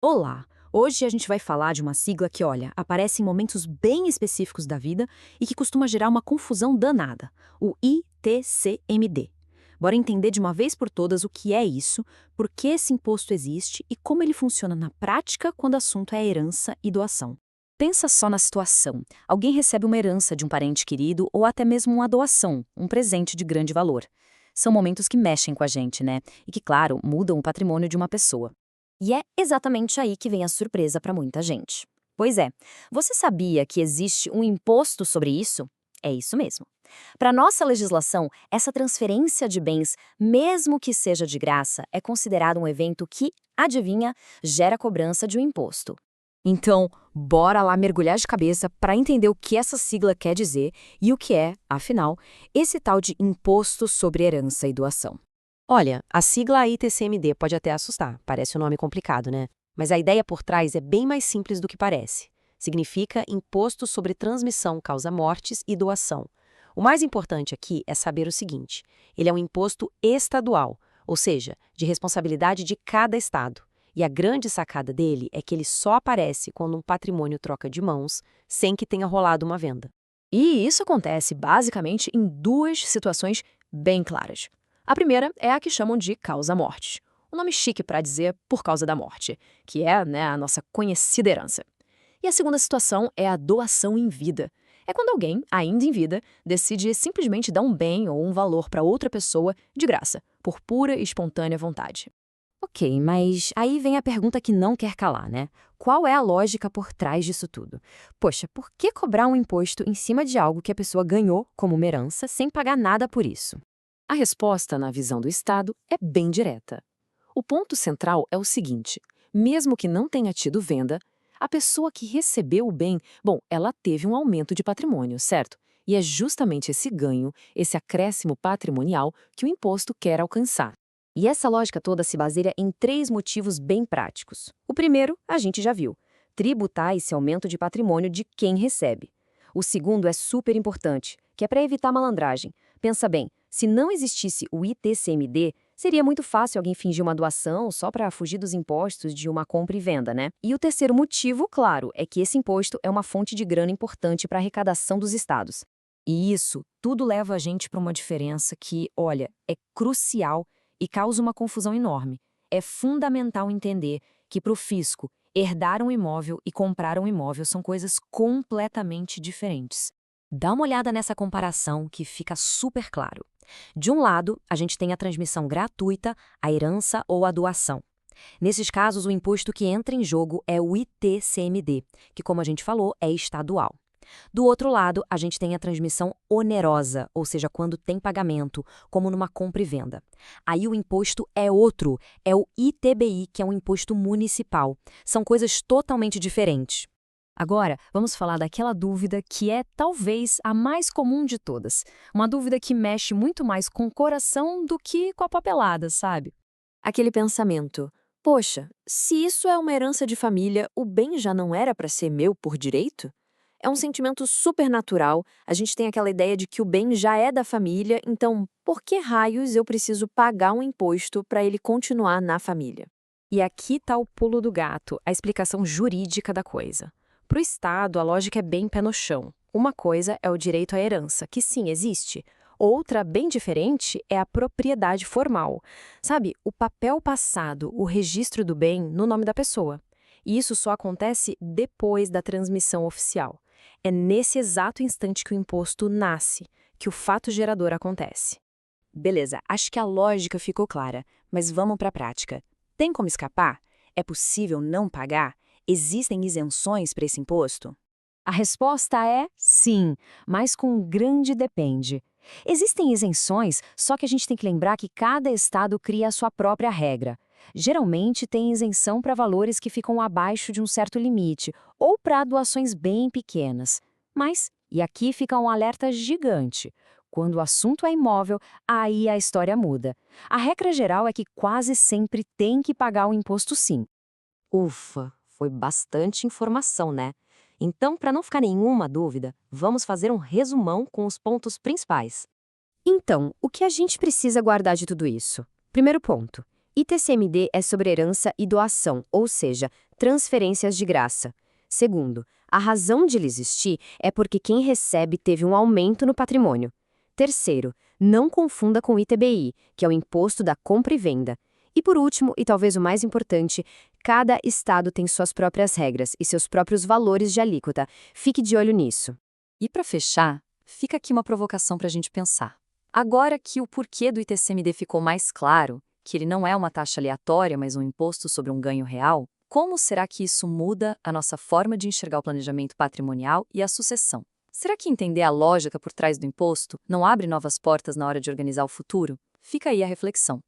Olá! Hoje a gente vai falar de uma sigla que, olha, aparece em momentos bem específicos da vida e que costuma gerar uma confusão danada, o ITCMD. Bora entender de uma vez por todas o que é isso, por que esse imposto existe e como ele funciona na prática quando o assunto é herança e doação. Pensa só na situação. Alguém recebe uma herança de um parente querido ou até mesmo uma doação, um presente de grande valor. São momentos que mexem com a gente, né? E que, claro, mudam o patrimônio de uma pessoa. E é exatamente aí que vem a surpresa para muita gente. Pois é, você sabia que existe um imposto sobre isso? É isso mesmo. Para nossa legislação, essa transferência de bens, mesmo que seja de graça, é considerado um evento que, adivinha, gera cobrança de um imposto. Então, bora lá mergulhar de cabeça para entender o que essa sigla quer dizer e o que é, afinal, esse tal de imposto sobre herança e doação. Olha, a sigla ITCMD pode até assustar, parece um nome complicado, né? Mas a ideia por trás é bem mais simples do que parece. Significa Imposto sobre Transmissão Causa Mortes e Doação. O mais importante aqui é saber o seguinte: ele é um imposto estadual, ou seja, de responsabilidade de cada estado. E a grande sacada dele é que ele só aparece quando um patrimônio troca de mãos, sem que tenha rolado uma venda. E isso acontece basicamente em duas situações bem claras. A primeira é a que chamam de causa-morte. Um nome chique para dizer por causa da morte, que é, né, a nossa conhecida herança. E a segunda situação é a doação em vida. É quando alguém, ainda em vida, decide simplesmente dar um bem ou um valor para outra pessoa de graça, por pura e espontânea vontade. Ok, mas aí vem a pergunta que não quer calar, né? Qual é a lógica por trás disso tudo? Poxa, por que cobrar um imposto em cima de algo que a pessoa ganhou como uma herança sem pagar nada por isso? A resposta, na visão do Estado, é bem direta. O ponto central é o seguinte: mesmo que não tenha tido venda, a pessoa que recebeu o bem, bom, ela teve um aumento de patrimônio, certo? E é justamente esse ganho, esse acréscimo patrimonial, que o imposto quer alcançar. E essa lógica toda se baseia em três motivos bem práticos. O primeiro, a gente já viu: tributar esse aumento de patrimônio de quem recebe. O segundo é super importante, que é para evitar malandragem. Pensa bem, se não existisse o ITCMD, seria muito fácil alguém fingir uma doação só para fugir dos impostos de uma compra e venda, né? E o terceiro motivo, claro, é que esse imposto é uma fonte de grana importante para a arrecadação dos estados. E isso tudo leva a gente para uma diferença que, olha, é crucial e causa uma confusão enorme. É fundamental entender que, para o fisco, herdar um imóvel e comprar um imóvel são coisas completamente diferentes. Dá uma olhada nessa comparação que fica super claro. De um lado, a gente tem a transmissão gratuita, a herança ou a doação. Nesses casos, o imposto que entra em jogo é o ITCMD, que, como a gente falou, é estadual. Do outro lado, a gente tem a transmissão onerosa, ou seja, quando tem pagamento, como numa compra e venda. Aí o imposto é outro, é o ITBI, que é um imposto municipal. São coisas totalmente diferentes. Agora, vamos falar daquela dúvida que é talvez a mais comum de todas. Uma dúvida que mexe muito mais com o coração do que com a papelada, sabe? Aquele pensamento: poxa, se isso é uma herança de família, o bem já não era para ser meu por direito? É um sentimento super natural, a gente tem aquela ideia de que o bem já é da família, então por que raios eu preciso pagar um imposto para ele continuar na família? E aqui está o pulo do gato, a explicação jurídica da coisa. Para o Estado, a lógica é bem pé no chão. Uma coisa é o direito à herança, que sim existe. Outra, bem diferente, é a propriedade formal. Sabe, o papel passado, o registro do bem no nome da pessoa. E isso só acontece depois da transmissão oficial. É nesse exato instante que o imposto nasce, que o fato gerador acontece. Beleza, acho que a lógica ficou clara, mas vamos para a prática. Tem como escapar? É possível não pagar? Existem isenções para esse imposto? A resposta é sim, mas com um grande depende. Existem isenções, só que a gente tem que lembrar que cada estado cria a sua própria regra. Geralmente tem isenção para valores que ficam abaixo de um certo limite, ou para doações bem pequenas. Mas, e aqui fica um alerta gigante: quando o assunto é imóvel, aí a história muda. A regra geral é que quase sempre tem que pagar o imposto sim. Ufa, foi bastante informação, né? Então, para não ficar nenhuma dúvida, vamos fazer um resumão com os pontos principais. Então, o que a gente precisa guardar de tudo isso? Primeiro ponto: ITCMD é sobre herança e doação, ou seja, transferências de graça. Segundo, a razão de ele existir é porque quem recebe teve um aumento no patrimônio. Terceiro, não confunda com o ITBI, que é o Imposto da Compra e Venda. E por último, e talvez o mais importante, cada estado tem suas próprias regras e seus próprios valores de alíquota. Fique de olho nisso. E para fechar, fica aqui uma provocação para a gente pensar. Agora que o porquê do ITCMD ficou mais claro, que ele não é uma taxa aleatória, mas um imposto sobre um ganho real, como será que isso muda a nossa forma de enxergar o planejamento patrimonial e a sucessão? Será que entender a lógica por trás do imposto não abre novas portas na hora de organizar o futuro? Fica aí a reflexão.